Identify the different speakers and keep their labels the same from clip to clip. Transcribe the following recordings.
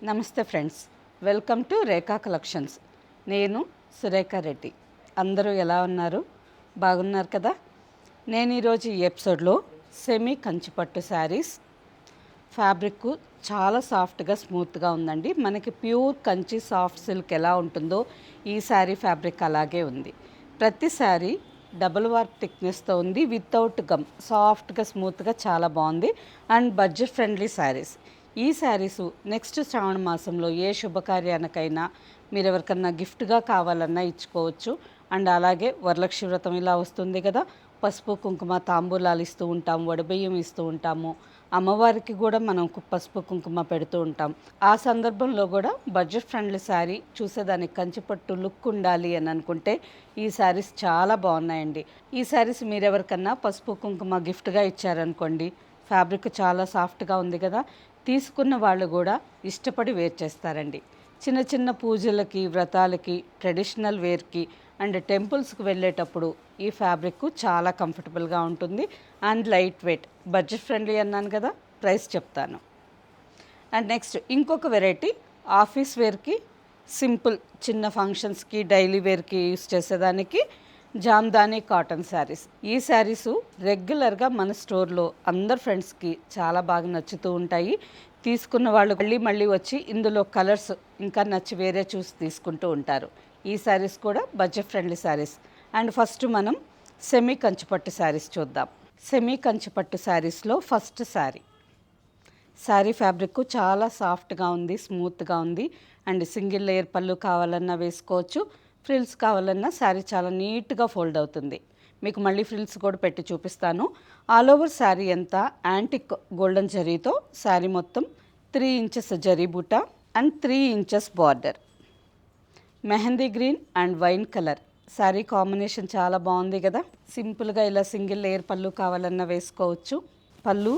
Speaker 1: నమస్తే friends, welcome to Rekha collections. నేను సురేఖ రెడ్డి. అందరూ ఎలా ఉన్నారు? బాగున్నారు కదా? నేను ఈరోజు ఈ ఎపిసోడ్లో సెమీ కంచిపట్టు శారీస్, ఫ్యాబ్రిక్ చాలా సాఫ్ట్గా స్మూత్గా ఉందండి. మనకి ప్యూర్ కంచి సాఫ్ట్ సిల్క్ ఎలా ఉంటుందో ఈ శారీ ఫ్యాబ్రిక్ అలాగే ఉంది. ప్రతి శారీ డబుల్ వార్ప్ థిక్నెస్తో ఉంది, వితౌట్ గమ్, సాఫ్ట్గా స్మూత్గా చాలా బాగుంది అండ్ బడ్జెట్ ఫ్రెండ్లీ శారీస్. ఈ శారీస్ నెక్స్ట్ శ్రావణ మాసంలో ఏ శుభకార్యానికైనా మీరు ఎవరికన్నా గిఫ్ట్గా కావాలన్నా ఇచ్చుకోవచ్చు. అండ్ అలాగే వరలక్ష్మి వ్రతం ఇలా వస్తుంది కదా, పసుపు కుంకుమ తాంబూలాలు ఇస్తూ ఉంటాము, వడబియ్యం ఇస్తూ ఉంటాము, అమ్మవారికి కూడా మనం పసుపు కుంకుమ పెడుతూ ఉంటాం. ఆ సందర్భంలో కూడా బడ్జెట్ ఫ్రెండ్లీ శారీ చూసేదానికి కంచిపట్టు లుక్ ఉండాలి అని అనుకుంటే ఈ శారీస్ చాలా బాగున్నాయండి. ఈ శారీస్ మీరు ఎవరికన్నా పసుపు కుంకుమ గిఫ్ట్గా ఇచ్చారనుకోండి, ఫ్యాబ్రిక్ చాలా సాఫ్ట్గా ఉంది కదా, తీసుకున్న వాళ్ళు కూడా ఇష్టపడి వేర్ చేస్తారండి. చిన్న చిన్న పూజలకి, వ్రతాలకి, ట్రెడిషనల్ వేర్కి అండ్ టెంపుల్స్కి వెళ్ళేటప్పుడు ఈ ఫ్యాబ్రిక్ చాలా కంఫర్టబుల్గా ఉంటుంది and light weight. Budget friendly అన్నాను కదా, ప్రైస్ చెప్తాను. అండ్ నెక్స్ట్ ఇంకొక వెరైటీ ఆఫీస్ వేర్కి, సింపుల్ చిన్న ఫంక్షన్స్కి, డైలీ వేర్కి యూస్ చేసేదానికి జామ్దానీ కాటన్ శారీస్. ఈ శారీసు రెగ్యులర్గా మన స్టోర్లో అందరు ఫ్రెండ్స్కి చాలా బాగా నచ్చుతూ ఉంటాయి. తీసుకున్న వాళ్ళు మళ్ళీ వచ్చి ఇందులో కలర్స్ ఇంకా నచ్చి వేరే చూసి తీసుకుంటూ ఉంటారు. ఈ శారీస్ కూడా budget friendly saris. And first మనం సెమీ కంచిపట్టు శారీస్ చూద్దాం. సెమీ కంచిపట్టు శారీస్లో ఫస్ట్ శారీ ఫ్యాబ్రిక్ చాలా సాఫ్ట్గా ఉంది, స్మూత్గా ఉంది అండ్ సింగిల్ లేయర్ పళ్ళు కావాలన్నా వేసుకోవచ్చు, ఫ్రిల్స్ కావాలన్నా శారీ చాలా నీట్గా ఫోల్డ్ అవుతుంది. మీకు మళ్ళీ ఫ్రిల్స్ కూడా పెట్టి చూపిస్తాను. ఆల్ ఓవర్ శారీ అంతా యాంటిక్ గోల్డెన్ జరీతో శారీ మొత్తం 3 ఇంచెస్ జరీ బూటా and 3 inches border. Mehndi green and wine colour sari combination చాలా బాగుంది కదా. సింపుల్గా ఇలా సింగిల్ లేయర్ పళ్ళు కావాలన్నా వేసుకోవచ్చు. పళ్ళు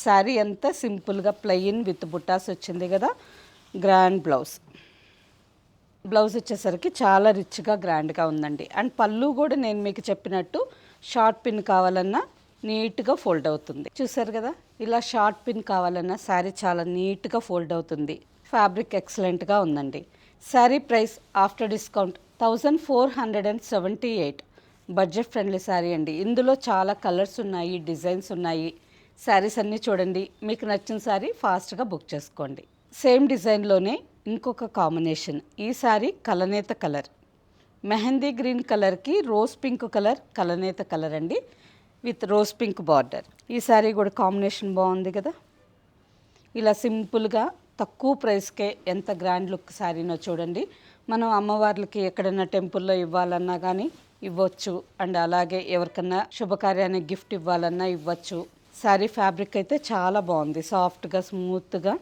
Speaker 1: శారీ అంతా సింపుల్గా ప్లెయిన్ విత్ బుట్టాస్ వచ్చింది కదా. గ్రాండ్ బ్లౌజ్ వచ్చేసరికి చాలా రిచ్గా గ్రాండ్గా ఉందండి. అండ్ పళ్ళు కూడా నేను మీకు చెప్పినట్టు షార్ట్ పిన్ కావాలన్నా నీట్గా ఫోల్డ్ అవుతుంది. చూసారు కదా, ఇలా షార్ట్ పిన్ కావాలన్నా శారీ చాలా నీట్గా ఫోల్డ్ అవుతుంది. ఫ్యాబ్రిక్ ఎక్సలెంట్గా ఉందండి. Sari price after discount 1478. Budget friendly sari అండి. ఇందులో చాలా కలర్స్ ఉన్నాయి, డిజైన్స్ ఉన్నాయి. శారీస్ అన్నీ చూడండి, మీకు నచ్చిన శారీ ఫాస్ట్గా బుక్ చేసుకోండి. సేమ్ డిజైన్లోనే ఇంకొక కాంబినేషన్. ఈ శారీ కలనేత కలర్, మెహందీ గ్రీన్ కలర్కి రోజ్ పింక్ కలర్, కలనేత కలర్ అండి, విత్ రోజ్ పింక్ బార్డర్. ఈ శారీ కూడా కాంబినేషన్ బాగుంది కదా. ఇలా సింపుల్గా తక్కువ ప్రైస్కే ఎంత గ్రాండ్ లుక్ శారీనో చూడండి. మనం అమ్మవార్లకి ఎక్కడైనా టెంపుల్లో ఇవ్వాలన్నా కానీ ఇవ్వచ్చు అండ్ అలాగే ఎవరికన్నా శుభకార్యానికి గిఫ్ట్ ఇవ్వాలన్నా ఇవ్వచ్చు. శారీ ఫ్యాబ్రిక్ అయితే చాలా బాగుంది, సాఫ్ట్గా స్మూత్గా.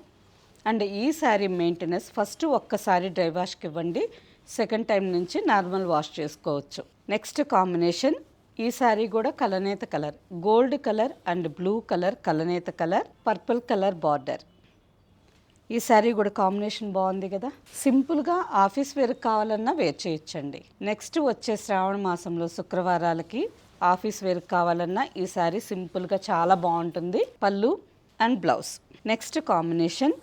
Speaker 1: అండ్ ఈ శారీ మెయింటెనెన్స్ ఫస్ట్ ఒక్కసారి డ్రై వాష్కి ఇవ్వండి, సెకండ్ టైం నుంచి నార్మల్ వాష్ చేసుకోవచ్చు. నెక్స్ట్ కాంబినేషన్, ఈ శారీ కూడా కలనేత colour, gold colour and blue colour, కలనేత కలర్, పర్పుల్ కలర్ బార్డర్. ఈ శారీ కూడా కాంబినేషన్ బాగుంది కదా. సింపుల్గా ఆఫీస్ వేర్ కావాలన్నా వేర్ చేయొచ్చండి. నెక్స్ట్ వచ్చే శ్రావణ మాసంలో శుక్రవారాలకి ఆఫీస్ వేర్ కావాలన్నా ఈ శారీ సింపుల్గా చాలా బాగుంటుంది. పళ్ళు and blouse. Next combination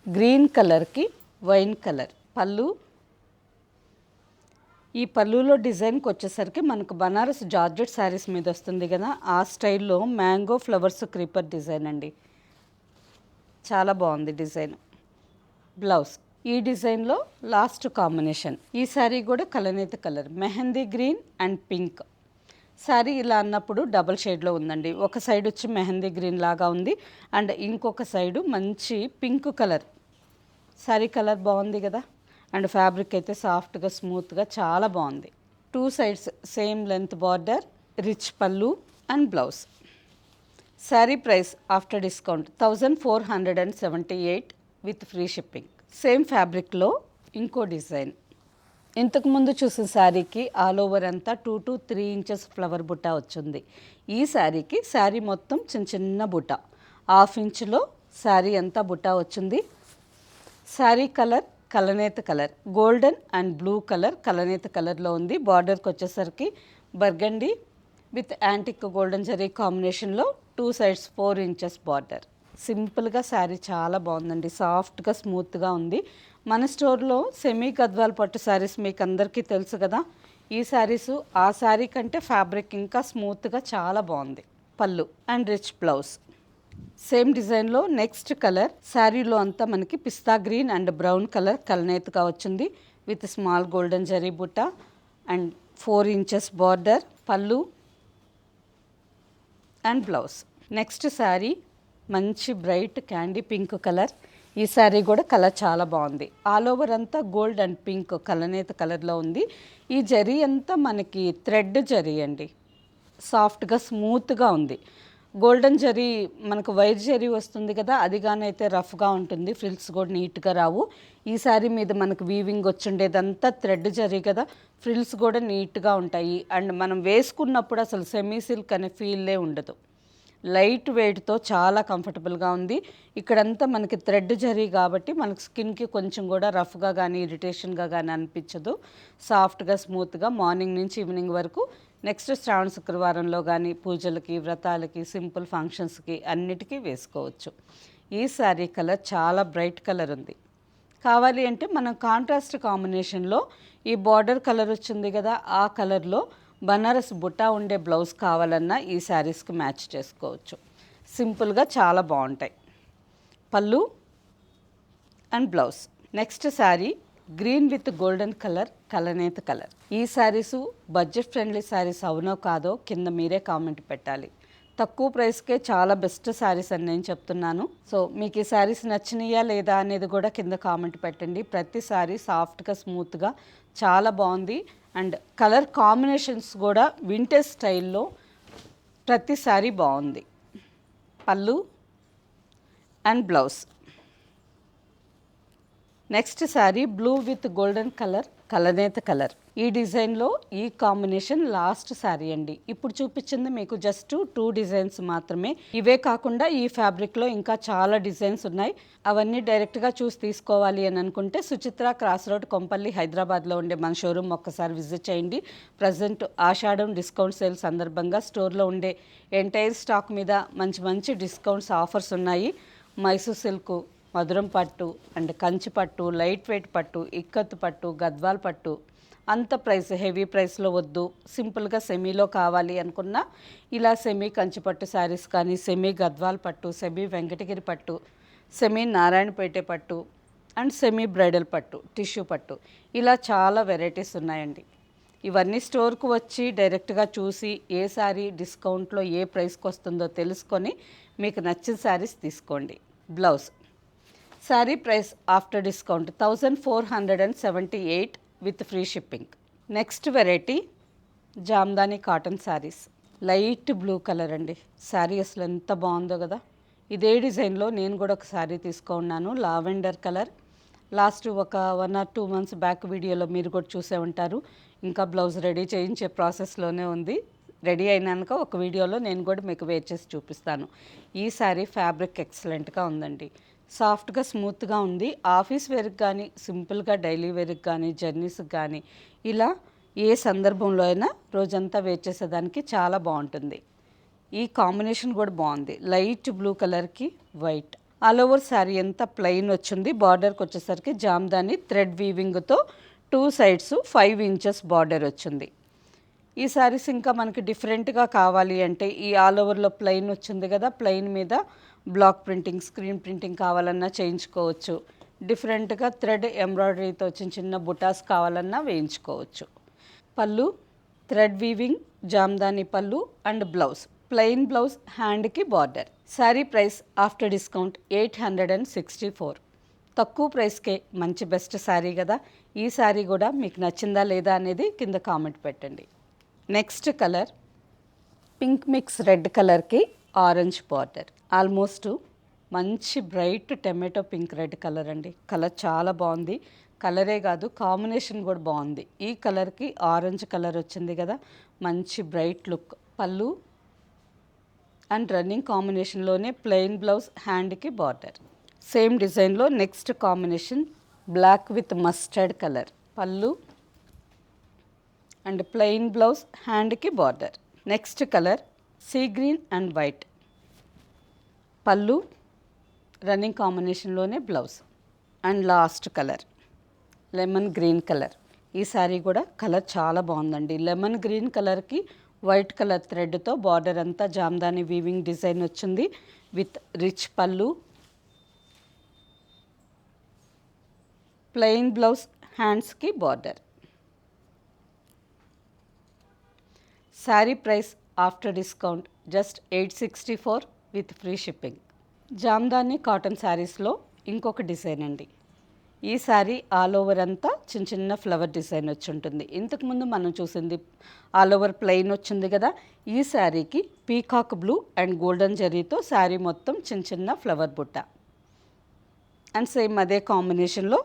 Speaker 1: green కలర్కి వైన్ కలర్ పళ్ళు. ఈ పళ్ళులో డిజైన్కి వచ్చేసరికి మనకు బనారస్ జార్జెట్ శారీస్ మీద వస్తుంది కదా, ఆ స్టైల్లో మ్యాంగో ఫ్లవర్స్ క్రీపర్ డిజైన్ అండి. చాలా బాగుంది డిజైన్. బ్లౌజ్ ఈ డిజైన్లో లాస్ట్ కాంబినేషన్. ఈ శారీ కూడా కలనేత colour, mehndi green and pink. Sari ఇలా అన్నప్పుడు డబల్ షేడ్లో ఉందండి. ఒక సైడ్ వచ్చి మెహందీ గ్రీన్ లాగా ఉంది అండ్ ఇంకొక సైడు మంచి పింక్ కలర్. శారీ కలర్ బాగుంది కదా. అండ్ ఫ్యాబ్రిక్ అయితే సాఫ్ట్గా స్మూత్గా చాలా బాగుంది. 2 sides same length border, rich పళ్ళు and blouse. Sari price after discount 1478 with free shipping. Same ఫ్యాబ్రిక్లో ఇంకో డిజైన్. ఇంతకుముందు చూసిన శారీకి ఆల్ ఓవర్ అంతా 2 to 3 ఇంచెస్ ఫ్లవర్ బుట్ట వచ్చింది. ఈ శారీకి శారీ మొత్తం చిన్న చిన్న బుట్ట, 1/2 ఇంచులో శారీ అంతా బుట్ట వచ్చింది. శారీ కలర్ కలనేత colour, golden and blue colour కలనేత కలర్లో ఉంది. బార్డర్కి వచ్చేసరికి burgundy with antique golden zari కాంబినేషన్లో 2 సైడ్స్ 4 ఇంచెస్ బార్డర్. సింపుల్గా శారీ చాలా బాగుందండి, సాఫ్ట్గా స్మూత్గా ఉంది. మన స్టోర్లో సెమీ గద్వాల్ పట్టు శారీస్ మీకు అందరికీ తెలుసు కదా. ఈ శారీసు ఆ శారీ కంటే ఫ్యాబ్రిక్ ఇంకా స్మూత్గా చాలా బాగుంది. పళ్ళు అండ్ రిచ్ బ్లౌజ్. సేమ్ డిజైన్లో నెక్స్ట్ కలర్, శారీలో అంతా మనకి పిస్తా గ్రీన్ అండ్ బ్రౌన్ కలర్ కలనేతగా వచ్చింది విత్ స్మాల్ గోల్డెన్ జరీ బుట్ట అండ్ 4 ఇంచెస్ బార్డర్. పళ్ళు అండ్ బ్లౌజ్. నెక్స్ట్ శారీ మంచి బ్రైట్ క్యాండీ పింక్ కలర్. ఈ శారీ కూడా కలర్ చాలా బాగుంది. ఆల్ ఓవర్ అంతా గోల్డ్ అండ్ పింక్ కలనేత కలర్లో ఉంది. ఈ జరీ అంతా మనకి థ్రెడ్ జరీ అండి, సాఫ్ట్గా స్మూత్గా ఉంది. గోల్డెన్ జరీ మనకు వైట్ జరీ వస్తుంది కదా, అది కానైతే రఫ్గా ఉంటుంది, ఫ్రిల్స్ కూడా నీట్గా రావు. ఈ శారీ మీద మనకు వీవింగ్ వచ్చిండేదంతా థ్రెడ్ జరీ కదా, ఫ్రిల్స్ కూడా నీట్గా ఉంటాయి. అండ్ మనం వేసుకున్నప్పుడు అసలు సెమీ సిల్క్ అనే ఫీల్లే ఉండదు. లైట్ వెయిట్తో చాలా కంఫర్టబుల్గా ఉంది. ఇక్కడంతా మనకి థ్రెడ్ జరీ కాబట్టి మనకు స్కిన్కి కొంచెం కూడా రఫ్గా కానీ ఇరిటేషన్గా కానీ అనిపించదు. సాఫ్ట్గా స్మూత్గా మార్నింగ్ నుంచి ఈవినింగ్ వరకు, నెక్స్ట్ శ్రావణ శుక్రవారంలో కానీ పూజలకి, వ్రతాలకి, సింపుల్ ఫంక్షన్స్కి అన్నిటికీ వేసుకోవచ్చు. ఈ శారీ కలర్ చాలా బ్రైట్ కలర్ ఉంది. కావాలి అంటే మనం కాంట్రాస్ట్ కాంబినేషన్లో ఈ బార్డర్ కలర్ వచ్చింది కదా, ఆ కలర్లో బనారస్ బుట్టా ఉండే బ్లౌజ్ కావాలన్నా ఈ శారీస్కి మ్యాచ్ చేసుకోవచ్చు. సింపుల్గా చాలా బాగుంటాయి. పళ్ళు and blouse. Next sari green with golden colour కలనేత కలర్. ఈ శారీసు బడ్జెట్ ఫ్రెండ్లీ శారీస్ అవునో కాదో కింద మీరే కామెంట్ పెట్టాలి. తక్కువ ప్రైస్కే చాలా బెస్ట్ శారీస్ అని నేను చెప్తున్నాను. సో మీకు ఈ శారీస్ నచ్చినాయా లేదా అనేది కూడా కింద కామెంట్ పెట్టండి. ప్రతి శారీ సాఫ్ట్గా స్మూత్గా చాలా బాగుంది. అండ్ కలర్ కాంబినేషన్స్ కూడా వింటేజ్ స్టైల్లో ప్రతి శారీ బాగుంది. పళ్ళు and blouse. Next sari blue with golden colour కలనేత కలర్. ఈ డిజైన్లో ఈ కాంబినేషన్ లాస్ట్ శారీ అండి. ఇప్పుడు చూపించింది మీకు జస్ట్ 2 డిజైన్స్ మాత్రమే. ఇవే కాకుండా ఈ ఫ్యాబ్రిక్లో ఇంకా చాలా డిజైన్స్ ఉన్నాయి. అవన్నీ డైరెక్ట్గా చూసి తీసుకోవాలి అని అనుకుంటే సుచిత్ర క్రాస్ రోడ్ కొంపల్లి హైదరాబాద్లో ఉండే మన షోరూమ్ ఒక్కసారి విజిట్ చేయండి. ప్రజెంట్ ఆషాఢం డిస్కౌంట్ సేల్ సందర్భంగా స్టోర్లో ఉండే ఎంటైర్ స్టాక్ మీద మంచి మంచి డిస్కౌంట్స్ ఆఫర్స్ ఉన్నాయి. మైసూర్ సిల్క్, మధురం పట్టు అండ్ కంచి పట్టు, లైట్ వెయిట్ పట్టు, ఇక్కత్తు పట్టు, గద్వాల్ పట్టు, అంత ప్రైస్ హెవీ ప్రైస్లో వద్దు, సింపుల్గా సెమీలో కావాలి అనుకున్నా ఇలా సెమీ కంచి పట్టు శారీస్ కానీ, సెమీ గద్వాల్ పట్టు, సెమీ వెంకటగిరి పట్టు, సెమీ నారాయణపేట పట్టు అండ్ సెమీ బ్రైడల్ పట్టు, టిష్యూ పట్టు, ఇలా చాలా వెరైటీస్ ఉన్నాయండి. ఇవన్నీ స్టోర్కు వచ్చి డైరెక్ట్గా చూసి ఏ శారీ డిస్కౌంట్లో ఏ ప్రైస్కి వస్తుందో తెలుసుకొని మీకు నచ్చిన శారీస్ తీసుకోండి. Blouse. Sari price after discount 1478 with free shipping. Next variety Jamdani cotton saris. Light blue colour అండి. శారీ అసలు ఎంత బాగుందో కదా. ఇదే డిజైన్లో నేను కూడా ఒక శారీ తీసుకున్నాను, లావెండర్ కలర్. లాస్ట్ ఒక 1 or 2 months బ్యాక్ వీడియోలో మీరు కూడా చూసే ఉంటారు. ఇంకా బ్లౌజ్ రెడీ చేయించే ప్రాసెస్లోనే ఉంది. రెడీ అయినాక ఒక వీడియోలో నేను కూడా మీకు వేర్ చేసి చూపిస్తాను. ఈ శారీ ఫ్యాబ్రిక్ ఎక్సలెంట్గా ఉందండి, సాఫ్ట్గా స్మూత్గా ఉంది. ఆఫీస్ వేర్కి కానీ, సింపుల్గా డైలీ వేర్కి కానీ, జర్నీస్కి కానీ, ఇలా ఏ సందర్భంలో అయినా రోజంతా వేర్ చేసేదానికి చాలా బాగుంటుంది. ఈ కాంబినేషన్ కూడా బాగుంది, లైట్ బ్లూ కలర్కి వైట్. ఆల్ ఓవర్ శారీ అంతా ప్లెయిన్ వచ్చింది. బార్డర్కి వచ్చేసరికి జామ్దాని థ్రెడ్ వీవింగ్తో 2 sides 5 inches బార్డర్ వచ్చింది. ఈ శారీస్ ఇంకా మనకి డిఫరెంట్గా కావాలి అంటే ఈ ఆల్ ఓవర్లో ప్లెయిన్ వచ్చింది కదా, ప్లెయిన్ మీద బ్లాక్ ప్రింటింగ్, స్క్రీన్ ప్రింటింగ్ కావాలన్నా చేయించుకోవచ్చు. డిఫరెంట్గా థ్రెడ్ ఎంబ్రాయిడరీతో చిన్న చిన్న బుటాస్ కావాలన్నా వేయించుకోవచ్చు. పళ్ళు థ్రెడ్ వీవింగ్ జామ్దాని పళ్ళు అండ్ బ్లౌజ్, ప్లెయిన్ బ్లౌజ్, హ్యాండ్కి border. Sari price after discount 864. తక్కువ ప్రైస్కే మంచి బెస్ట్ శారీ కదా. ఈ శారీ కూడా మీకు నచ్చిందా లేదా అనేది కింద కామెంట్ పెట్టండి. Next colour pink mix red కలర్కి ఆరెంజ్ బార్డర్. ఆల్మోస్ట్ మంచి bright tomato pink red colour అండి. కలర్ చాలా బాగుంది. కలరే కాదు కాంబినేషన్ కూడా బాగుంది. ఈ కలర్కి ఆరెంజ్ కలర్ వచ్చింది కదా, మంచి బ్రైట్ లుక్. పళ్ళు అండ్ రన్నింగ్ కాంబినేషన్లోనే ప్లెయిన్ బ్లౌజ్, హ్యాండ్కి బార్డర్. సేమ్ డిజైన్లో next combination black with mustard colour. పళ్ళు అండ్ ప్లెయిన్ బ్లౌజ్, హ్యాండ్కి border. Next colour sea green and white. పళ్ళు రన్నింగ్ కాంబినేషన్లోనే blouse. And last colour lemon green colour. ఈ శారీ కూడా కలర్ చాలా బాగుందండి. లెమన్ గ్రీన్ కలర్కి వైట్ కలర్ థ్రెడ్తో బార్డర్ అంతా జామ్దాని వీవింగ్ డిజైన్ వచ్చింది విత్ రిచ్ పళ్ళు, ప్లెయిన్ బ్లౌజ్, హ్యాండ్స్కి border. Sari price after discount just 864 with free shipping. Jamdani cotton శారీస్లో ఇంకొక డిజైన్ అండి. ఈ శారీ ఆల్ ఓవర్ అంతా చిన్న చిన్న ఫ్లవర్ డిజైన్ వచ్చి ఉంటుంది. ఇంతకుముందు మనం చూసింది ఆల్ ఓవర్ ప్లెయిన్ వచ్చింది కదా. ఈ శారీకి పీకాక్ బ్లూ అండ్ గోల్డెన్ జరీతో శారీ మొత్తం చిన్న చిన్న ఫ్లవర్ బుట్ట. అండ్ సేమ్ అదే కాంబినేషన్లో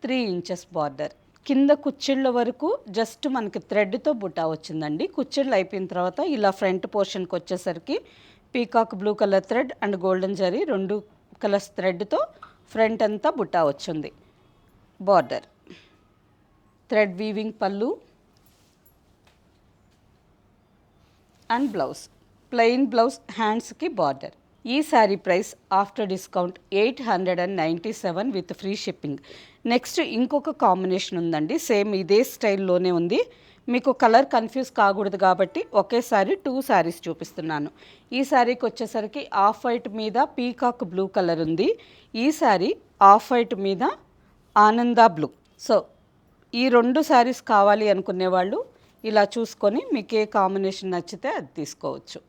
Speaker 1: 3 ఇంచెస్ బార్డర్. కింద కుచ్చిళ్ళ వరకు జస్ట్ మనకి థ్రెడ్తో బుట్ట వచ్చిందండి. కుచ్చిళ్ళు అయిపోయిన తర్వాత ఇలా ఫ్రంట్ పోర్షన్కి వచ్చేసరికి peacock blue colour thread and golden zari 2 colours థ్రెడ్తో ఫ్రంట్ అంతా బుట్ట వచ్చింది. బార్డర్, థ్రెడ్ వీవింగ్ పళ్ళు అండ్ బ్లౌజ్, ప్లెయిన్ బ్లౌజ్, హ్యాండ్స్కి బార్డర్. ఈ sari price after discount 897 with free shipping. Next ఇంకొక కాంబినేషన్ ఉందండి. సేమ్ ఇదే స్టైల్లోనే ఉంది. మీకు కలర్ కన్ఫ్యూజ్ కాకూడదు కాబట్టి ఒకేసారి 2 శారీస్ చూపిస్తున్నాను. ఈ శారీకి వచ్చేసరికి ఆఫ్ వైట్ మీద పీకాక్ బ్లూ కలర్ ఉంది. ఈ శారీ ఆఫ్ వైట్ మీద ఆనంద బ్లూ. సో ఈ 2 శారీస్ కావాలి అనుకునే వాళ్ళు ఇలా చూసుకొని మీకు ఏ కాంబినేషన్ నచ్చితే అది తీసుకోవచ్చు.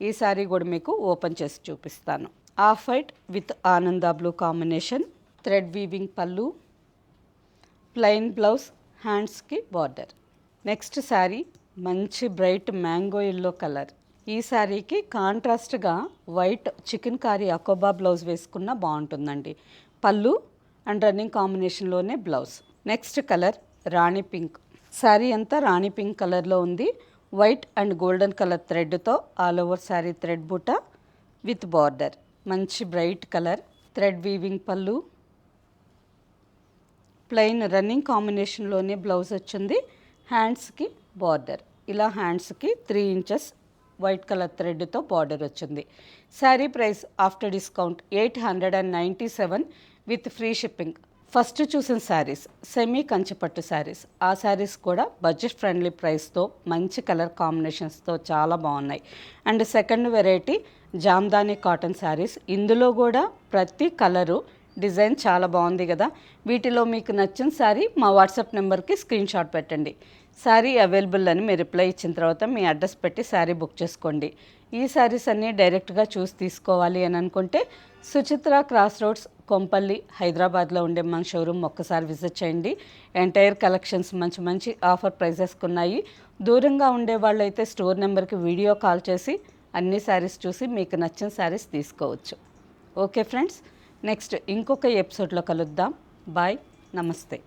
Speaker 1: ఈ శారీ కూడా మీకు ఓపెన్ చేసి చూపిస్తాను. ఆఫ్ వైట్ విత్ ఆనంద బ్లూ కాంబినేషన్, థ్రెడ్ వీవింగ్ పళ్ళు, ప్లెయిన్ బ్లౌజ్, హ్యాండ్స్కి బార్డర్. నెక్స్ట్ శారీ మంచి బ్రైట్ మ్యాంగో ఎల్లో కలర్. ఈ శారీకి కాంట్రాస్ట్గా వైట్ చికెన్ కారీ అకోబా బ్లౌజ్ వేసుకున్న బాగుంటుందండి. పళ్ళు అండ్ రన్నింగ్ కాంబినేషన్లోనే బ్లౌజ్. నెక్స్ట్ కలర్ రాణి పింక్. శారీ అంతా రాణి పింక్ కలర్లో ఉంది. వైట్ అండ్ గోల్డెన్ కలర్ థ్రెడ్తో ఆల్ ఓవర్ శారీ థ్రెడ్ బుట్ట విత్ బార్డర్. మంచి బ్రైట్ కలర్, థ్రెడ్ వీవింగ్ పళ్ళు, ప్లెయిన్ రన్నింగ్ కాంబినేషన్లోనే బ్లౌజ్ వచ్చింది. హ్యాండ్స్కి బార్డర్. ఇలా హ్యాండ్స్కి 3 ఇంచెస్ వైట్ కలర్ థ్రెడ్తో బార్డర్ వచ్చింది. Sari price after discount 897 with free shipping. First చూసిన శారీస్ సెమీ కంచిపట్టు శారీస్. ఆ శారీస్ కూడా బడ్జెట్ ఫ్రెండ్లీ ప్రైస్తో మంచి కలర్ కాంబినేషన్స్తో చాలా బాగున్నాయి. And second variety Jamdani cotton saris. ఇందులో కూడా ప్రతి కలరు డిజైన్ చాలా బాగుంది కదా. వీటిలో మీకు నచ్చిన శారీ మా వాట్సాప్ నెంబర్కి స్క్రీన్ షాట్ పెట్టండి. శారీ అవైలబుల్ అని మీరు రిప్లై ఇచ్చిన తర్వాత మీ అడ్రస్ పెట్టి శారీ బుక్ చేసుకోండి. ఈ శారీస్ అన్నీ డైరెక్ట్గా చూసి తీసుకోవాలి అని అనుకుంటే సుచిత్ర క్రాస్ రోడ్స్, కొంపల్లి, హైదరాబాద్లో ఉండే మన షోరూమ్ ఒక్కసారి విజిట్ చేయండి. ఎంటైర్ కలెక్షన్స్ మంచి మంచి ఆఫర్ ప్రైజెస్కి ఉన్నాయి. దూరంగా ఉండే వాళ్ళైతే స్టోర్ నెంబర్కి వీడియో కాల్ చేసి అన్ని శారీస్ చూసి మీకు నచ్చిన శారీస్ తీసుకోవచ్చు. ఓకే ఫ్రెండ్స్, నెక్స్ట్ ఇంకొక ఎపిసోడ్లో కలుద్దాం. బాయ్, నమస్తే.